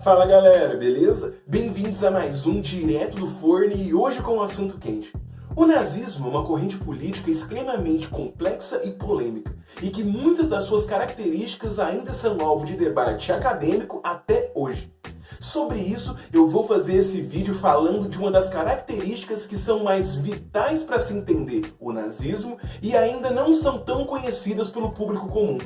Fala galera, beleza? Bem-vindos a mais um Direto do Forno e hoje com um assunto quente. O nazismo é uma corrente política extremamente complexa e polêmica, e que muitas das suas características ainda são alvo de debate acadêmico até hoje. Sobre isso, eu vou fazer esse vídeo falando de uma das características que são mais vitais para se entender o nazismo e ainda não são tão conhecidas pelo público comum.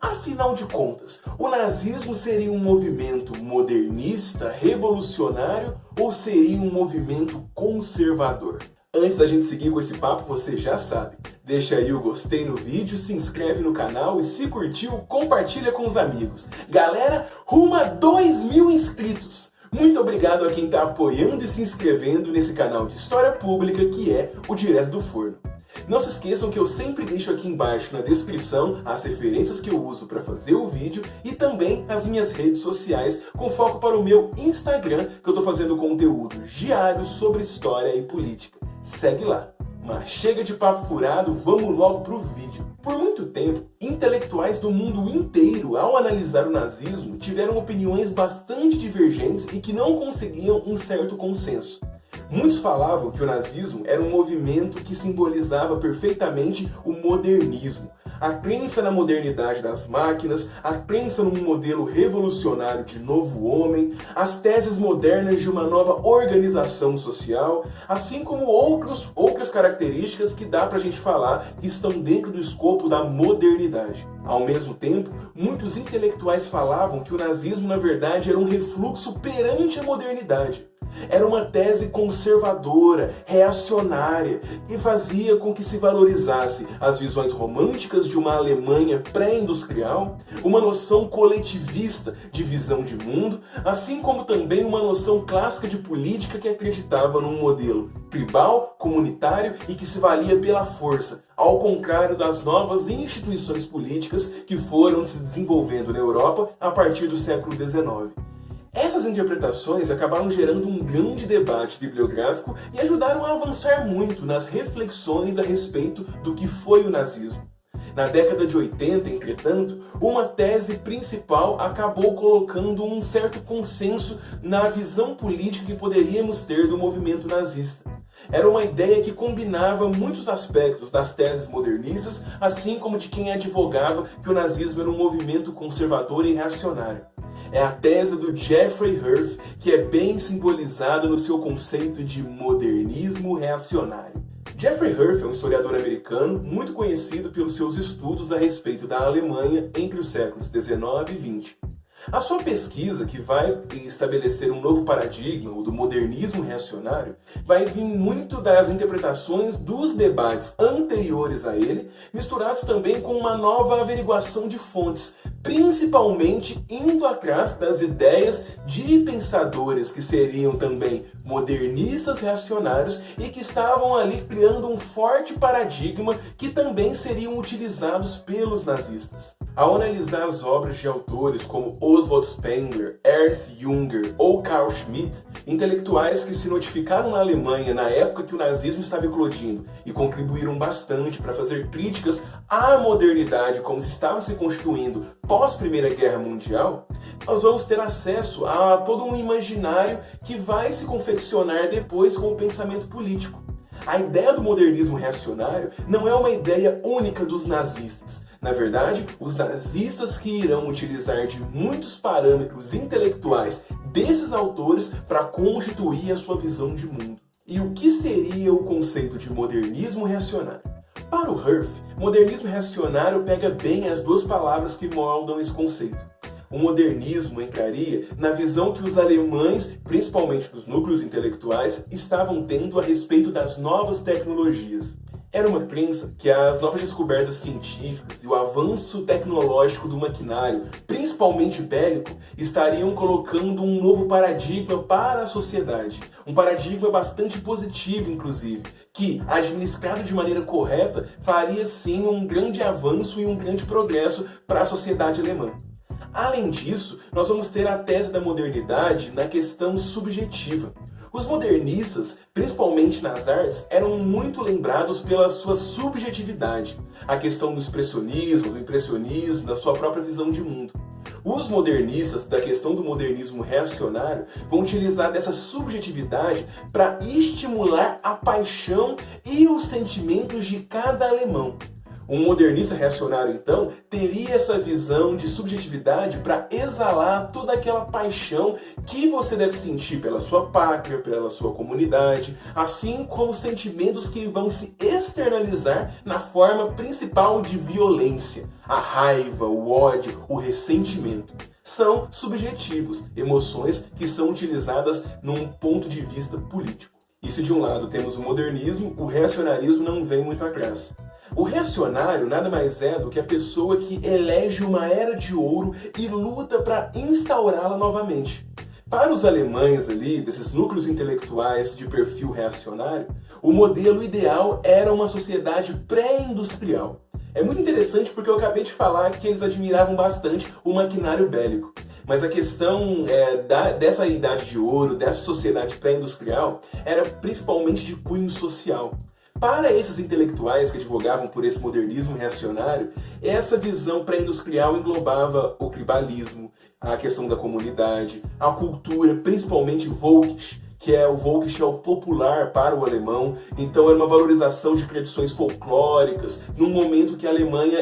Afinal de contas, o nazismo seria um movimento modernista, revolucionário ou seria um movimento conservador? Antes da gente seguir com esse papo, você já sabe. Deixa aí o gostei no vídeo, se inscreve no canal e se curtiu, compartilha com os amigos. Galera, rumo a 2.000 inscritos! Muito obrigado a quem está apoiando e se inscrevendo nesse canal de história pública que é o Direto do Forno. Não se esqueçam que eu sempre deixo aqui embaixo na descrição as referências que eu uso para fazer o vídeo e também as minhas redes sociais com foco para o meu Instagram, que eu estou fazendo conteúdos diários sobre história e política. Segue lá. Mas chega de papo furado, vamos logo pro vídeo. Por muito tempo, intelectuais do mundo inteiro, ao analisar o nazismo, tiveram opiniões bastante divergentes e que não conseguiam um certo consenso. Muitos falavam que o nazismo era um movimento que simbolizava perfeitamente o modernismo, a crença na modernidade das máquinas, a crença num modelo revolucionário de novo homem, as teses modernas de uma nova organização social, assim como outras características que dá pra gente falar que estão dentro do escopo da modernidade. Ao mesmo tempo, muitos intelectuais falavam que o nazismo, na verdade, era um refluxo perante a modernidade. Era uma tese conservadora, reacionária, que fazia com que se valorizasse as visões românticas de uma Alemanha pré-industrial, uma noção coletivista de visão de mundo, assim como também uma noção clássica de política que acreditava num modelo tribal, comunitário e que se valia pela força, ao contrário das novas instituições políticas que foram se desenvolvendo na Europa a partir do século XIX. Essas interpretações acabaram gerando um grande debate bibliográfico e ajudaram a avançar muito nas reflexões a respeito do que foi o nazismo. Na década de 80, entretanto, uma tese principal acabou colocando um certo consenso na visão política que poderíamos ter do movimento nazista. Era uma ideia que combinava muitos aspectos das teses modernistas, assim como de quem advogava que o nazismo era um movimento conservador e reacionário. É a tese do Jeffrey Herf, que é bem simbolizada no seu conceito de modernismo reacionário. Jeffrey Herf é um historiador americano muito conhecido pelos seus estudos a respeito da Alemanha entre os séculos XIX e XX. A sua pesquisa, que vai estabelecer um novo paradigma, o do modernismo reacionário, vai vir muito das interpretações dos debates anteriores a ele, misturados também com uma nova averiguação de fontes, principalmente indo atrás das ideias de pensadores que seriam também modernistas reacionários e que estavam ali criando um forte paradigma que também seriam utilizados pelos nazistas. Ao analisar as obras de autores como Oswald Spengler, Ernst Jünger ou Carl Schmitt, intelectuais que se notificaram na Alemanha na época que o nazismo estava eclodindo e contribuíram bastante para fazer críticas à modernidade como se estava se constituindo pós-Primeira Guerra Mundial, nós vamos ter acesso a todo um imaginário que vai se confeccionar depois com o pensamento político. A ideia do modernismo reacionário não é uma ideia única dos nazistas. Na verdade, os nazistas que irão utilizar de muitos parâmetros intelectuais desses autores para constituir a sua visão de mundo. E o que seria o conceito de modernismo reacionário? Para o Herf, modernismo reacionário pega bem as duas palavras que moldam esse conceito. O modernismo entraria na visão que os alemães, principalmente dos núcleos intelectuais, estavam tendo a respeito das novas tecnologias. Era uma crença que as novas descobertas científicas e o avanço tecnológico do maquinário, principalmente bélico, estariam colocando um novo paradigma para a sociedade. Um paradigma bastante positivo, inclusive, que, administrado de maneira correta, faria sim um grande avanço e um grande progresso para a sociedade alemã. Além disso, nós vamos ter a tese da modernidade na questão subjetiva. Os modernistas, principalmente nas artes, eram muito lembrados pela sua subjetividade, a questão do expressionismo, do impressionismo, da sua própria visão de mundo. Os modernistas, da questão do modernismo reacionário, vão utilizar dessa subjetividade para estimular a paixão e os sentimentos de cada alemão. Um modernista reacionário, então, teria essa visão de subjetividade para exalar toda aquela paixão que você deve sentir pela sua pátria, pela sua comunidade, assim como sentimentos que vão se externalizar na forma principal de violência, a raiva, o ódio, o ressentimento. São subjetivos, emoções que são utilizadas num ponto de vista político. E se de um lado temos o modernismo, o reacionarismo não vem muito atrás. O reacionário nada mais é do que a pessoa que elege uma era de ouro e luta para instaurá-la novamente. Para os alemães ali, desses núcleos intelectuais de perfil reacionário, o modelo ideal era uma sociedade pré-industrial. É muito interessante porque eu acabei de falar que eles admiravam bastante o maquinário bélico. Mas a questão dessa idade de ouro, dessa sociedade pré-industrial, era principalmente de cunho social. Para esses intelectuais que advogavam por esse modernismo reacionário, essa visão pré-industrial englobava o tribalismo, a questão da comunidade, a cultura, principalmente Volkisch, que é o Volkisch é o popular para o alemão, então era uma valorização de tradições folclóricas, num momento que a Alemanha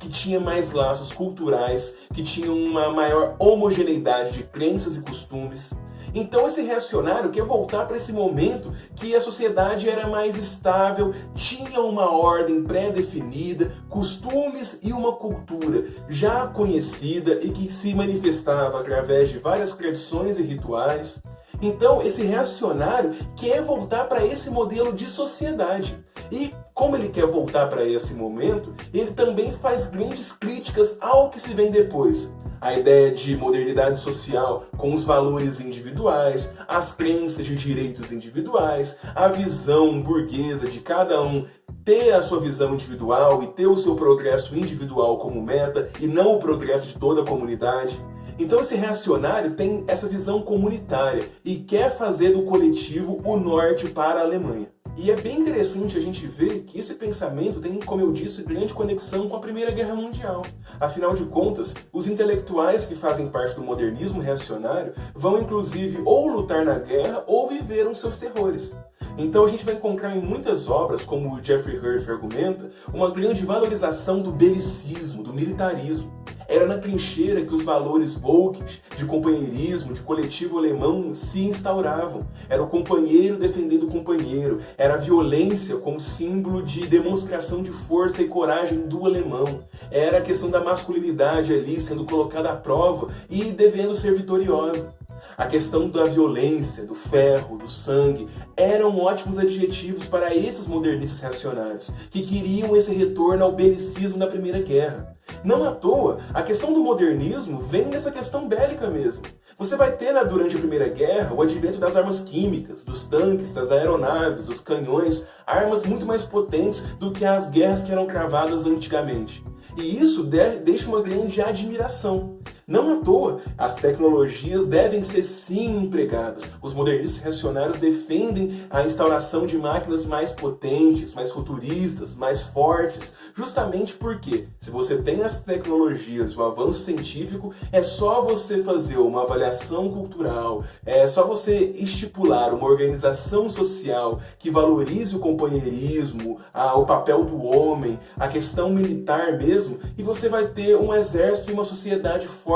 que tinha mais laços culturais, que tinha uma maior homogeneidade de crenças e costumes. Então esse reacionário quer voltar para esse momento que a sociedade era mais estável, tinha uma ordem pré-definida, costumes e uma cultura já conhecida e que se manifestava através de várias tradições e rituais. Então esse reacionário quer voltar para esse modelo de sociedade. E como ele quer voltar para esse momento, ele também faz grandes críticas ao que se vem depois. A ideia de modernidade social com os valores individuais, as crenças de direitos individuais, a visão burguesa de cada um ter a sua visão individual e ter o seu progresso individual como meta e não o progresso de toda a comunidade. Então esse reacionário tem essa visão comunitária e quer fazer do coletivo o norte para a Alemanha. E é bem interessante a gente ver que esse pensamento tem, como eu disse, grande conexão com a Primeira Guerra Mundial. Afinal de contas, os intelectuais que fazem parte do modernismo reacionário vão inclusive ou lutar na guerra ou viveram seus terrores. Então a gente vai encontrar em muitas obras, como o Jeffrey Hirsch argumenta, uma grande valorização do belicismo, do militarismo. Era na trincheira que os valores Volkisch, de companheirismo, de coletivo alemão, se instauravam. Era o companheiro defendendo o companheiro. Era a violência como símbolo de demonstração de força e coragem do alemão. Era a questão da masculinidade ali sendo colocada à prova e devendo ser vitoriosa. A questão da violência, do ferro, do sangue, eram ótimos adjetivos para esses modernistas reacionários, que queriam esse retorno ao belicismo da Primeira Guerra. Não à toa, a questão do modernismo vem dessa questão bélica mesmo. Você vai ter durante a Primeira Guerra o advento das armas químicas, dos tanques, das aeronaves, dos canhões, armas muito mais potentes do que as guerras que eram cravadas antigamente. E isso deixa uma grande admiração. Não à toa, as tecnologias devem ser sim empregadas. Os modernistas reacionários defendem a instauração de máquinas mais potentes, mais futuristas, mais fortes, justamente porque, se você tem as tecnologias, o avanço científico, é só você fazer uma avaliação cultural, é só você estipular uma organização social que valorize o companheirismo, o papel do homem, a questão militar mesmo, e você vai ter um exército e uma sociedade fortes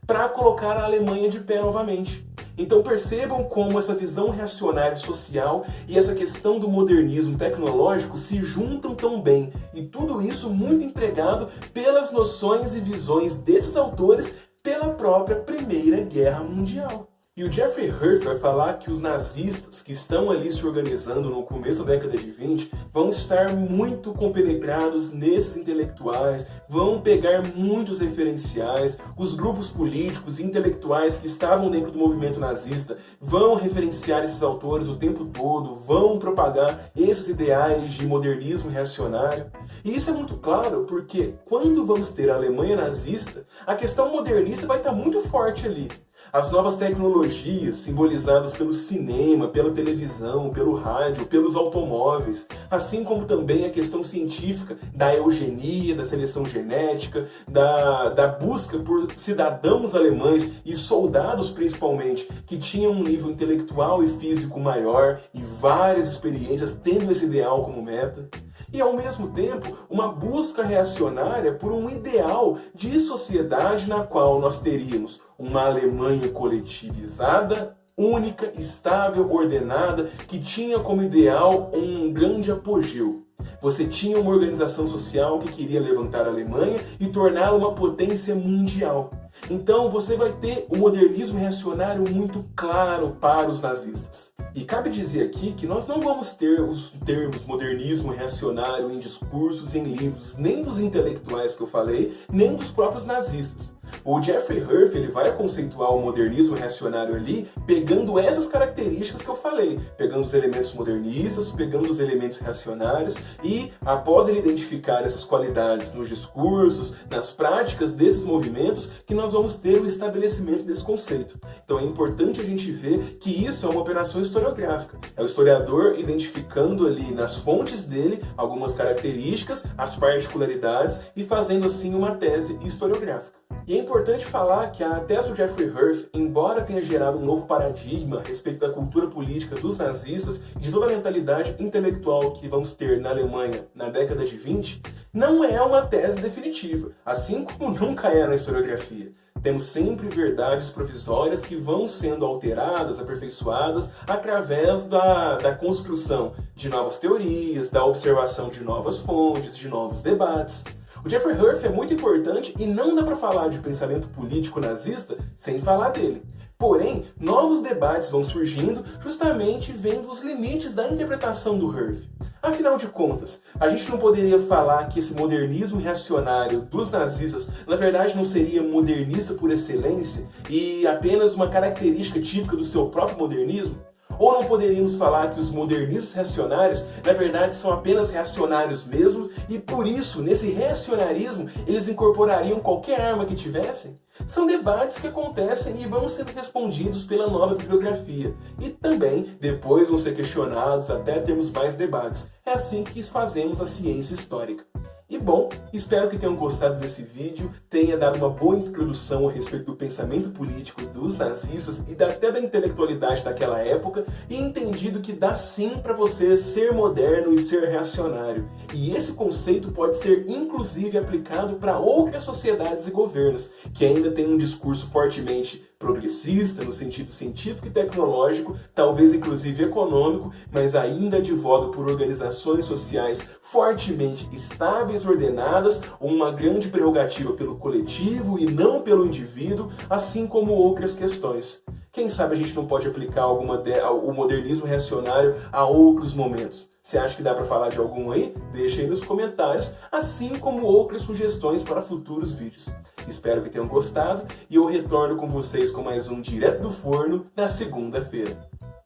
para colocar a Alemanha de pé novamente. Então percebam como essa visão reacionária social e essa questão do modernismo tecnológico se juntam tão bem, e tudo isso muito empregado pelas noções e visões desses autores pela própria Primeira Guerra Mundial. E o Jeffrey Hirsch vai falar que os nazistas que estão ali se organizando no começo da década de 20 vão estar muito compenetrados nesses intelectuais, vão pegar muitos referenciais, os grupos políticos e intelectuais que estavam dentro do movimento nazista vão referenciar esses autores o tempo todo, vão propagar esses ideais de modernismo reacionário. E isso é muito claro porque quando vamos ter a Alemanha nazista, a questão modernista vai estar muito forte ali. As novas tecnologias, simbolizadas pelo cinema, pela televisão, pelo rádio, pelos automóveis, assim como também a questão científica da eugenia, da seleção genética, da busca por cidadãos alemães e soldados principalmente, que tinham um nível intelectual e físico maior e várias experiências tendo esse ideal como meta. E, ao mesmo tempo, uma busca reacionária por um ideal de sociedade na qual nós teríamos uma Alemanha coletivizada, única, estável, ordenada, que tinha como ideal um grande apogeu. Você tinha uma organização social que queria levantar a Alemanha e torná-la uma potência mundial. Então você vai ter o modernismo reacionário muito claro para os nazistas. E cabe dizer aqui que nós não vamos ter os termos modernismo reacionário em discursos, em livros, nem dos intelectuais que eu falei, nem dos próprios nazistas. O Jeffrey Herf ele vai conceituar o modernismo reacionário ali, pegando essas características que eu falei, pegando os elementos modernistas, pegando os elementos reacionários e, após ele identificar essas qualidades nos discursos, nas práticas desses movimentos, que nós vamos ter o estabelecimento desse conceito. Então é importante a gente ver que isso é uma operação historiográfica. É o historiador identificando ali nas fontes dele algumas características, as particularidades e fazendo assim uma tese historiográfica. E é importante falar que a tese do Jeffrey Herf, embora tenha gerado um novo paradigma a respeito da cultura política dos nazistas e de toda a mentalidade intelectual que vamos ter na Alemanha na década de 20, não é uma tese definitiva, assim como nunca é na historiografia. Temos sempre verdades provisórias que vão sendo alteradas, aperfeiçoadas, através da construção de novas teorias, da observação de novas fontes, de novos debates. O Jeffrey Herf é muito importante e não dá para falar de pensamento político nazista sem falar dele. Porém, novos debates vão surgindo justamente vendo os limites da interpretação do Herf. Afinal de contas, a gente não poderia falar que esse modernismo reacionário dos nazistas, na verdade, não seria modernista por excelência e apenas uma característica típica do seu próprio modernismo? Ou não poderíamos falar que os modernistas reacionários, na verdade, são apenas reacionários mesmo e por isso, nesse reacionarismo, eles incorporariam qualquer arma que tivessem? São debates que acontecem e vão sendo respondidos pela nova bibliografia. E também, depois vão ser questionados até termos mais debates. É assim que fazemos a ciência histórica. E bom, espero que tenham gostado desse vídeo, tenha dado uma boa introdução a respeito do pensamento político dos nazistas e até da intelectualidade daquela época e entendido que dá sim para você ser moderno e ser reacionário. E esse conceito pode ser inclusive aplicado para outras sociedades e governos, que ainda têm um discurso fortemente progressista no sentido científico e tecnológico, talvez inclusive econômico, mas ainda advoga por organizações sociais fortemente estáveis, ordenadas, uma grande prerrogativa pelo coletivo e não pelo indivíduo, assim como outras questões. Quem sabe a gente não pode aplicar o modernismo reacionário a outros momentos? Você acha que dá para falar de algum aí? Deixa aí nos comentários, assim como outras sugestões para futuros vídeos. Espero que tenham gostado e eu retorno com vocês com mais um Direto do Forno na segunda-feira.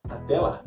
Até lá!